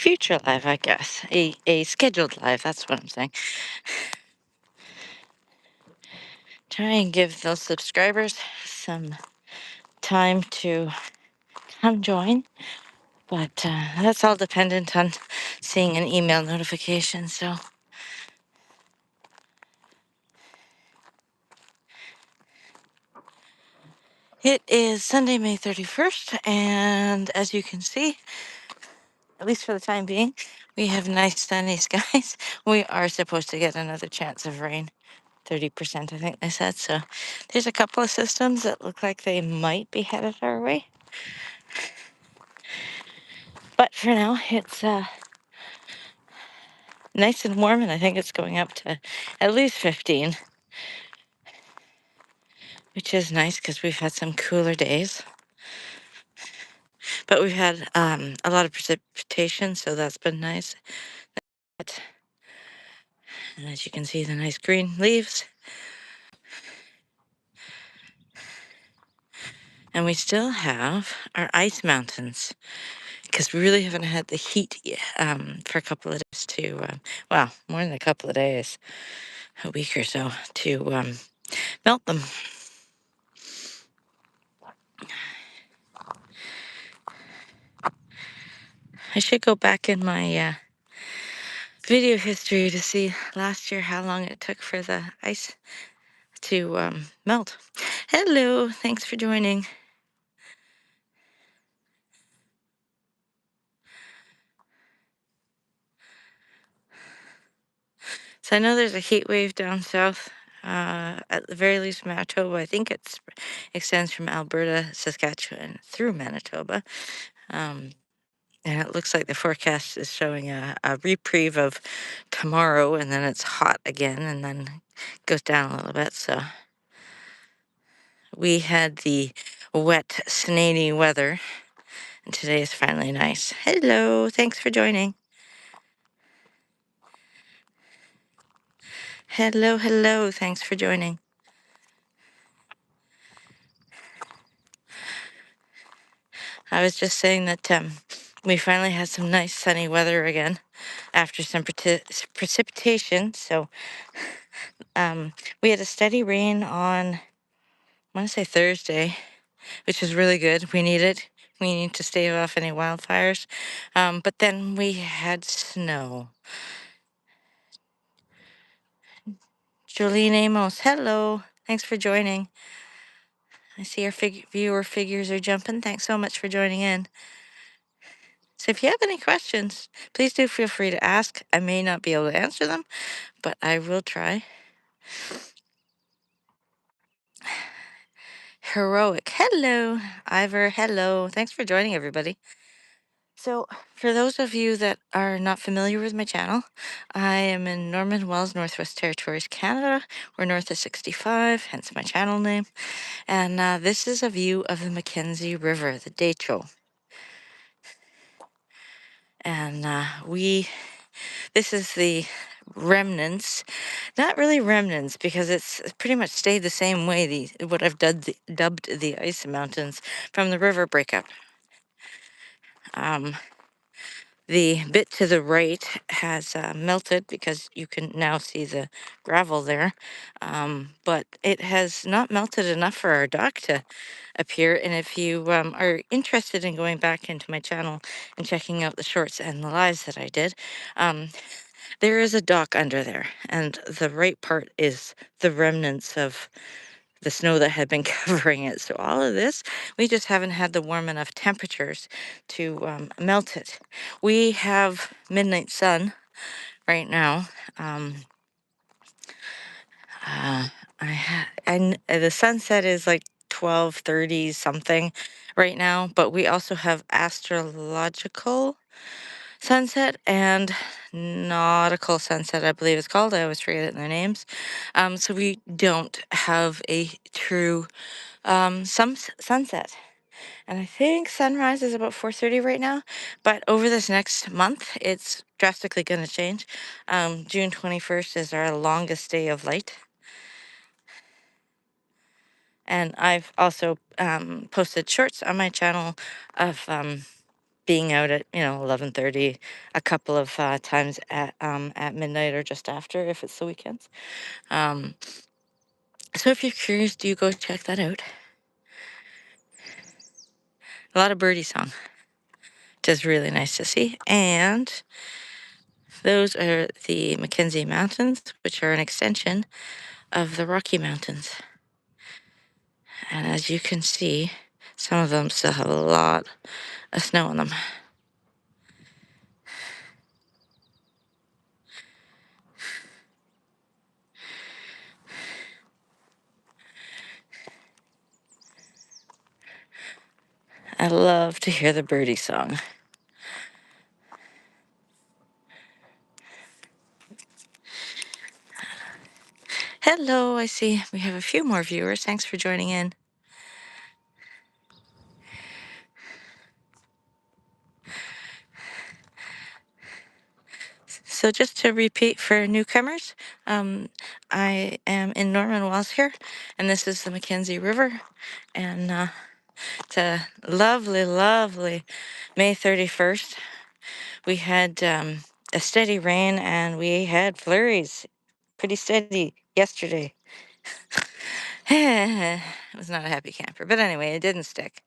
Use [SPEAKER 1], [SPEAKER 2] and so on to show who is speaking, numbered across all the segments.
[SPEAKER 1] future live, I guess. A scheduled live, that's what I'm saying. Try and give those subscribers some time to come join. But that's all dependent on seeing an email notification. So it is Sunday, May 31st. And as you can see, at least for the time being, we have nice sunny skies. We are supposed to get another chance of rain. 30%, I think they said. So there's a couple of systems that look like they might be headed our way. But for now, it's nice and warm, and I think it's going up to at least 15, which is nice because we've had some cooler days. But we've had a lot of precipitation, so that's been nice. And as you can see, the nice green leaves. And we still have our ice mountains because we really haven't had the heat for a couple of days well, more than a couple of days, a week or so, to melt them. I should go back in my video history to see last year how long it took for the ice to melt. Hello, thanks for joining. So I know there's a heat wave down south, at the very least Manitoba. I think it extends from Alberta, Saskatchewan through Manitoba. And it looks like the forecast is showing a reprieve of tomorrow, and then it's hot again, and then goes down a little bit. So we had the wet, snainy weather, and today is finally nice. Hello, thanks for joining. Hello, hello, thanks for joining. I was just saying that we finally had some nice sunny weather again after some precipitation. So we had a steady rain on, I want to say Thursday, which was really good. We need it. We need to stave off any wildfires. But then we had snow. Jolene Amos, hello. Thanks for joining. I see our viewer figures are jumping. Thanks so much for joining in. So if you have any questions, please do feel free to ask. I may not be able to answer them, but I will try. Heroic. Hello, Ivor. Hello. Thanks for joining, everybody. So, for those of you that are not familiar with my channel, I am in Norman Wells, Northwest Territories, Canada. We're north of 65, hence my channel name. And this is a view of the Mackenzie River, the Decho. And this is the remnants, not really remnants because it's pretty much stayed the same way, what I've dubbed the ice mountains from the river breakup. The bit to the right has melted because you can now see the gravel there, but it has not melted enough for our dock to appear. And if you are interested in going back into my channel and checking out the shorts and the lives that I did, there is a dock under there, and the right part is the remnants of the snow that had been covering it. So all of this, we just haven't had the warm enough temperatures to melt it. We have midnight sun right now. And the sunset is like 12:30 something right now, but we also have astrological sunset and nautical sunset, I believe it's called. I always forget their names. So we don't have a true sunset. And I think sunrise is about 4:30 right now. But over this next month, it's drastically going to change. June 21st is our longest day of light. And I've also posted shorts on my channel of being out at 11:30, a couple of times at midnight or just after if it's the weekends. Um, so if you're curious, do go check that out. A lot of birdie song. Just really nice to see. And those are the Mackenzie Mountains, which are an extension of the Rocky Mountains. And as you can see, some of them still have a lot of snow on them. I love to hear the birdie song. Hello, I see we have a few more viewers. Thanks for joining in. So just to repeat for newcomers, I am in Norman Wells here, and this is the Mackenzie River, and it's a lovely, lovely May 31st. We had a steady rain, and we had flurries, pretty steady yesterday. It was not a happy camper, but anyway, it didn't stick.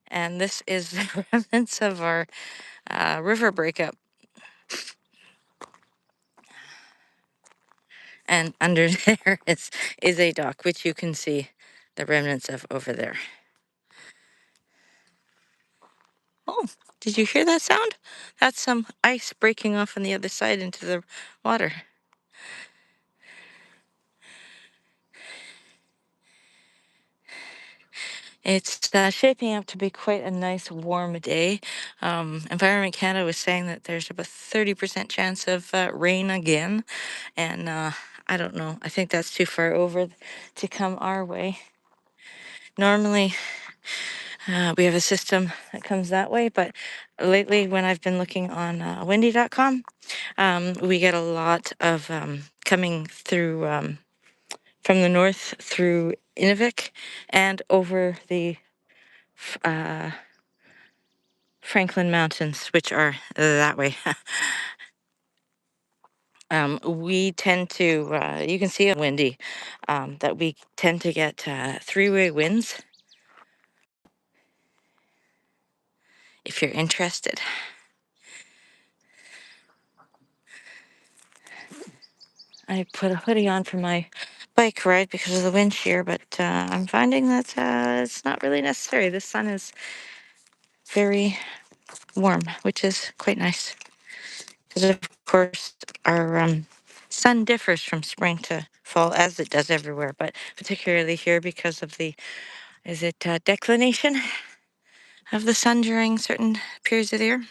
[SPEAKER 1] And this is the remnants of our river breakup. And under there is a dock, which you can see the remnants of over there. Oh, did you hear that sound? That's some ice breaking off on the other side into the water. It's shaping up to be quite a nice warm day. Environment Canada was saying that there's about 30% chance of rain again. And I don't know. I think that's too far over to come our way. Normally, we have a system that comes that way, but lately, when I've been looking on windy.com, we get a lot of coming through from the north through Inuvik and over the uh, Franklin Mountains, which are that way. We tend to, you can see on windy, that we tend to get three-way winds. If you're interested. I put a hoodie on for my bike ride because of the wind shear, but I'm finding that it's not really necessary. The sun is very warm, which is quite nice. Because, of course, our sun differs from spring to fall, as it does everywhere, but particularly here because of the, declination of the sun during certain periods of the year?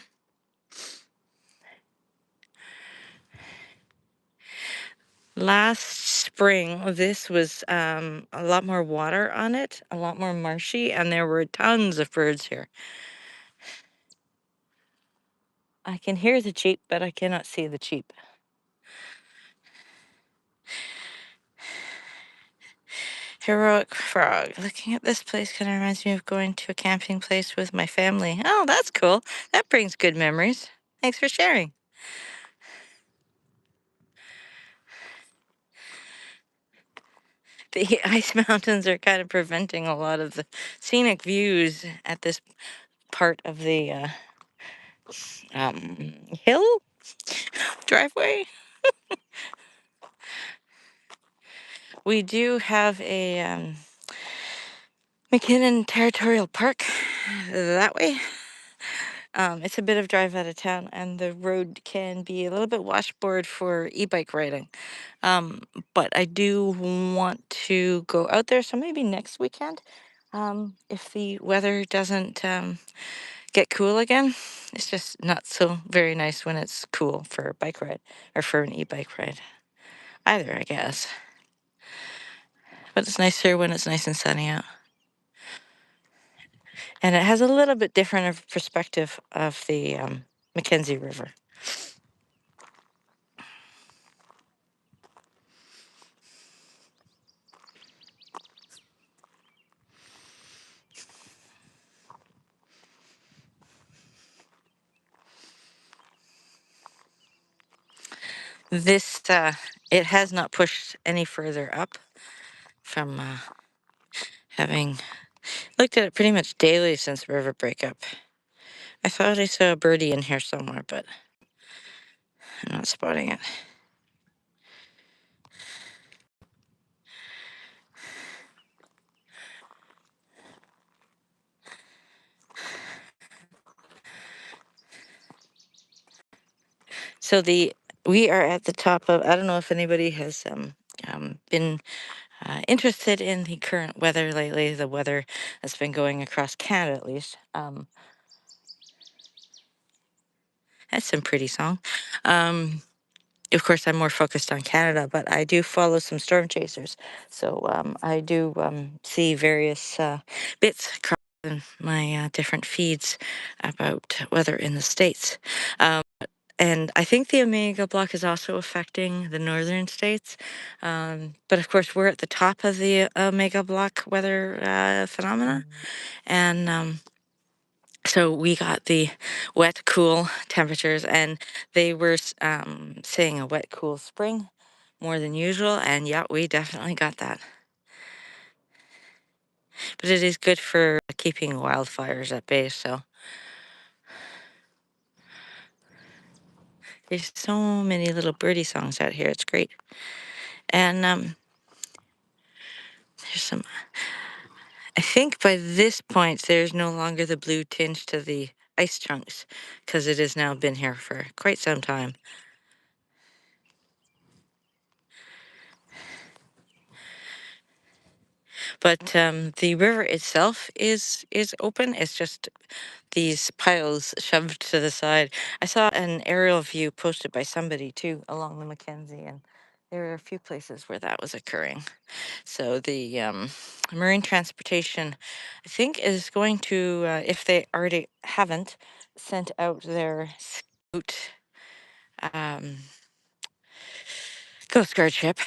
[SPEAKER 1] Last spring, this was a lot more water on it, a lot more marshy, and there were tons of birds here. I can hear the cheep, but I cannot see the cheep. Heroic Frog. Looking at this place kind of reminds me of going to a camping place with my family. Oh, that's cool. That brings good memories. Thanks for sharing. The ice mountains are kind of preventing a lot of the scenic views at this part of the hill driveway. We do have a McKinnon Territorial Park that way. It's a bit of drive out of town, and the road can be a little bit washboard for e-bike riding. But I do want to go out there, so maybe next weekend, if the weather doesn't get cool again. It's just not so very nice when it's cool for a bike ride or for an e-bike ride either, I guess. But it's nicer when it's nice and sunny out. And it has a little bit different of perspective of the Mackenzie River. this it has not pushed any further up from having looked at it pretty much daily since river breakup. I thought I saw a birdie in here somewhere, but I'm not spotting it. So we are at the top of. I don't know if anybody has been interested in the current weather lately. The weather that's been going across Canada, at least. That's some pretty song. Of course, I'm more focused on Canada, but I do follow some storm chasers. So I do see various bits across in my different feeds about weather in the States. And I think the Omega block is also affecting the northern states. But of course, we're at the top of the Omega block weather phenomena. And so we got the wet, cool temperatures, and they were saying a wet, cool spring more than usual. And yeah, we definitely got that. But it is good for keeping wildfires at bay. So there's so many little birdie songs out here. It's great. And there's some. I think by this point, there's no longer the blue tinge to the ice chunks because it has now been here for quite some time. But the river itself is open. It's just these piles shoved to the side. I saw an aerial view posted by somebody too along the Mackenzie, and there are a few places where that was occurring. So the marine transportation, I think, is going to, if they already haven't, sent out their scout um, Coast Guard ship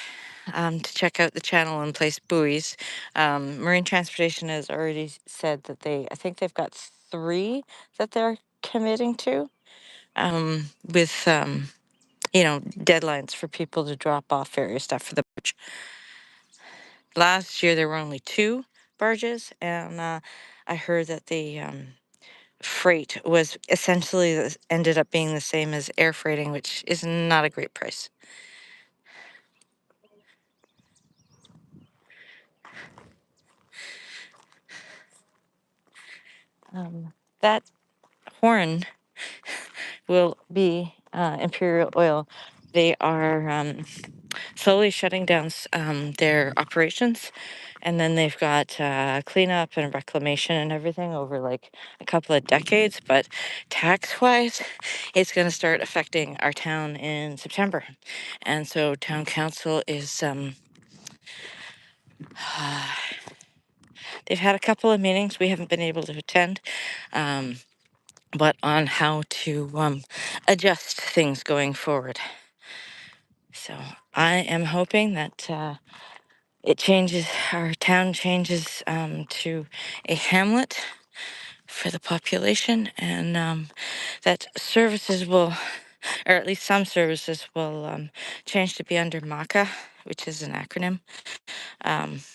[SPEAKER 1] to check out the channel and place buoys. Marine transportation has already said that I think they've got 3 that they're committing to, with deadlines for people to drop off various stuff for the barge. Last year there were only 2 barges, and I heard that the freight was essentially ended up being the same as air freighting, which is not a great price. That horn will be Imperial Oil. They are slowly shutting down their operations, and then they've got cleanup and reclamation and everything over like a couple of decades. But tax-wise, it's going to start affecting our town in September, and so town council is they've had a couple of meetings we haven't been able to attend. But on how to adjust things going forward. So I am hoping that our town changes to a hamlet for the population, and that services will, or at least some services will change to be under MACA, which is an acronym,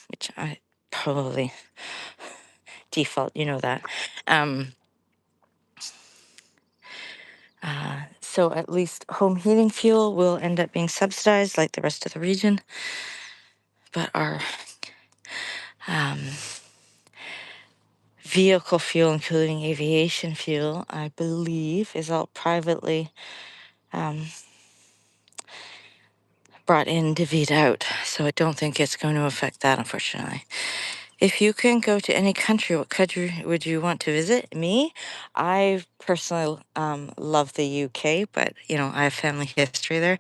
[SPEAKER 1] which I probably default, you know that. Um, so at least home heating fuel will end up being subsidized like the rest of the region, but our vehicle fuel, including aviation fuel, I believe, is all privately brought in, divvied out. So I don't think it's going to affect that, unfortunately. If you can go to any country, what country would you want to visit? Me, I personally love the UK, but I have family history there.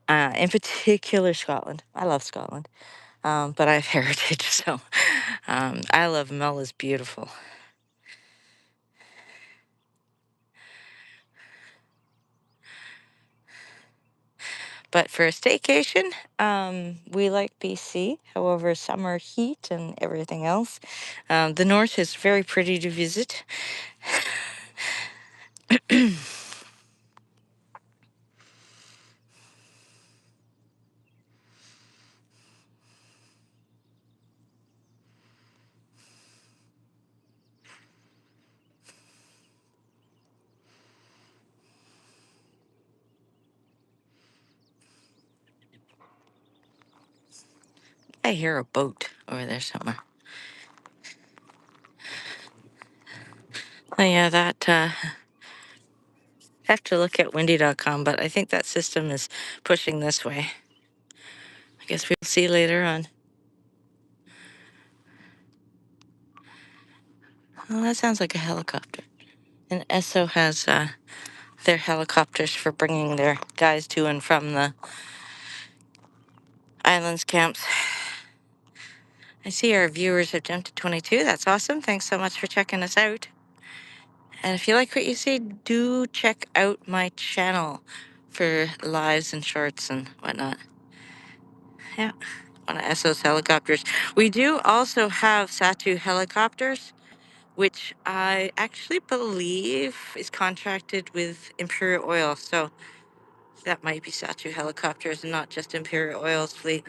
[SPEAKER 1] In particular, Scotland. I love Scotland, but I have heritage, so I love Mull is beautiful. But for a staycation, we like BC. However, summer heat and everything else. The north is very pretty to visit. I hear a boat over there somewhere. Oh, yeah, that, have to look at windy.com, but I think that system is pushing this way. I guess we'll see later on. Well, that sounds like a helicopter. And Esso has their helicopters for bringing their guys to and from the islands camps. I see our viewers have jumped to 22. That's awesome. Thanks so much for checking us out. And if you like what you see, do check out my channel for lives and shorts and whatnot. Yeah, one of Esso's helicopters. We do also have Satu helicopters, which I actually believe is contracted with Imperial Oil. So that might be Satu helicopters and not just Imperial Oil's fleet.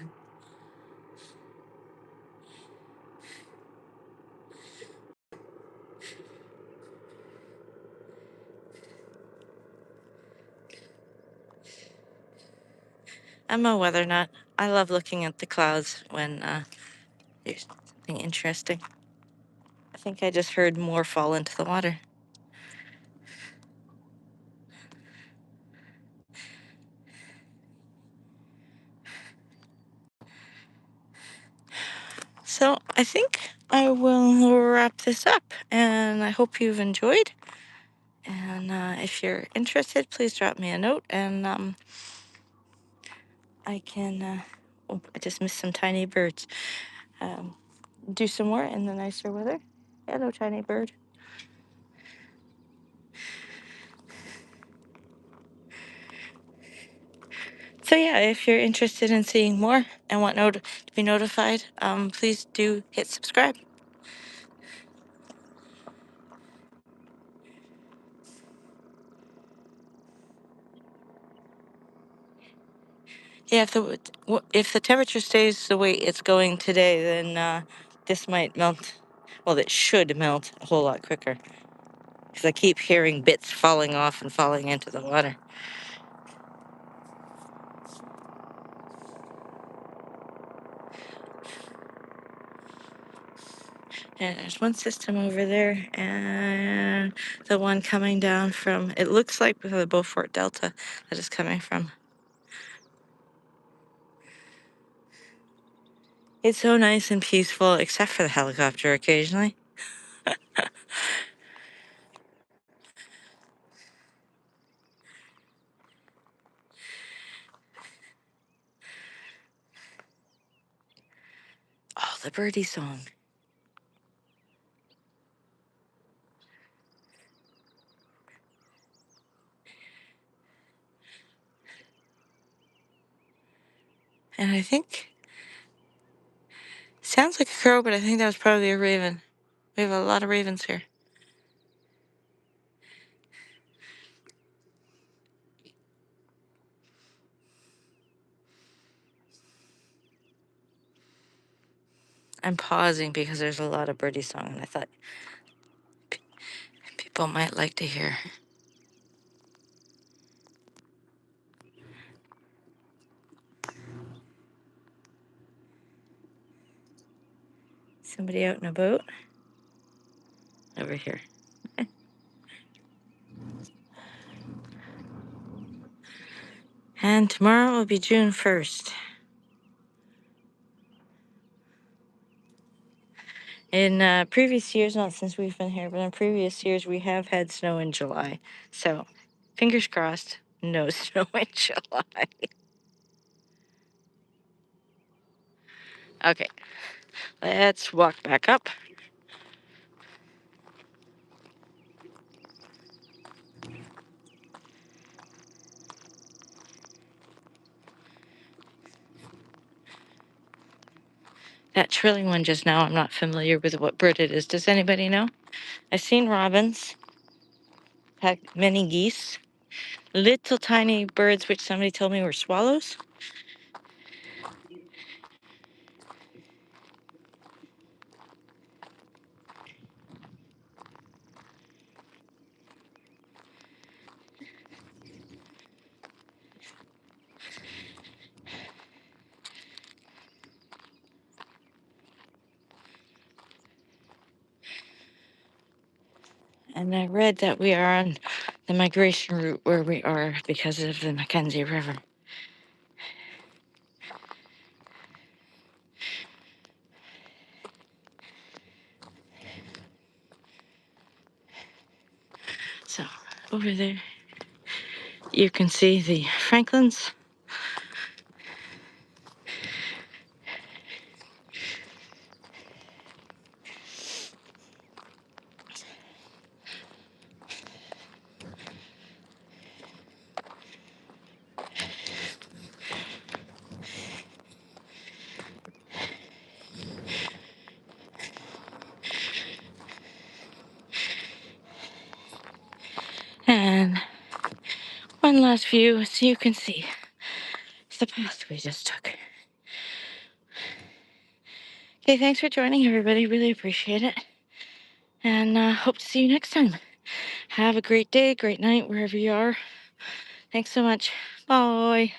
[SPEAKER 1] I'm a weather nut. I love looking at the clouds when there's something interesting. I think I just heard more fall into the water. So I think I will wrap this up, and I hope you've enjoyed. And if you're interested, please drop me a note, and I can. Oh, I just missed some tiny birds. Um, do some more in the nicer weather. Hello, tiny bird. So yeah, if you're interested in seeing more and want to be notified, please do hit subscribe. Yeah, if the temperature stays the way it's going today, then this might melt. Well, it should melt a whole lot quicker because I keep hearing bits falling off and falling into the water. And there's one system over there, and the one coming down from, it looks like the Beaufort Delta that is coming from. It's so nice and peaceful, except for the helicopter occasionally. Oh, the birdie song. And I think, sounds like a crow, but I think that was probably a raven. We have a lot of ravens here. I'm pausing because there's a lot of birdie song, and I thought people might like to hear. Somebody out in a boat? Over here. And tomorrow will be June 1st. In previous years, not since we've been here, but in previous years, we have had snow in July. So, fingers crossed, no snow in July. Okay, let's walk back up. That trilling one just now, I'm not familiar with what bird it is. Does anybody know? I've seen robins, had many geese, little tiny birds, which somebody told me were swallows. And I read that we are on the migration route where we are because of the Mackenzie River. So over there, you can see the Franklins. And one last view so you can see the path we just took. Okay, thanks for joining, everybody. Really appreciate it. And hope to see you next time. Have a great day, great night, wherever you are. Thanks so much. Bye.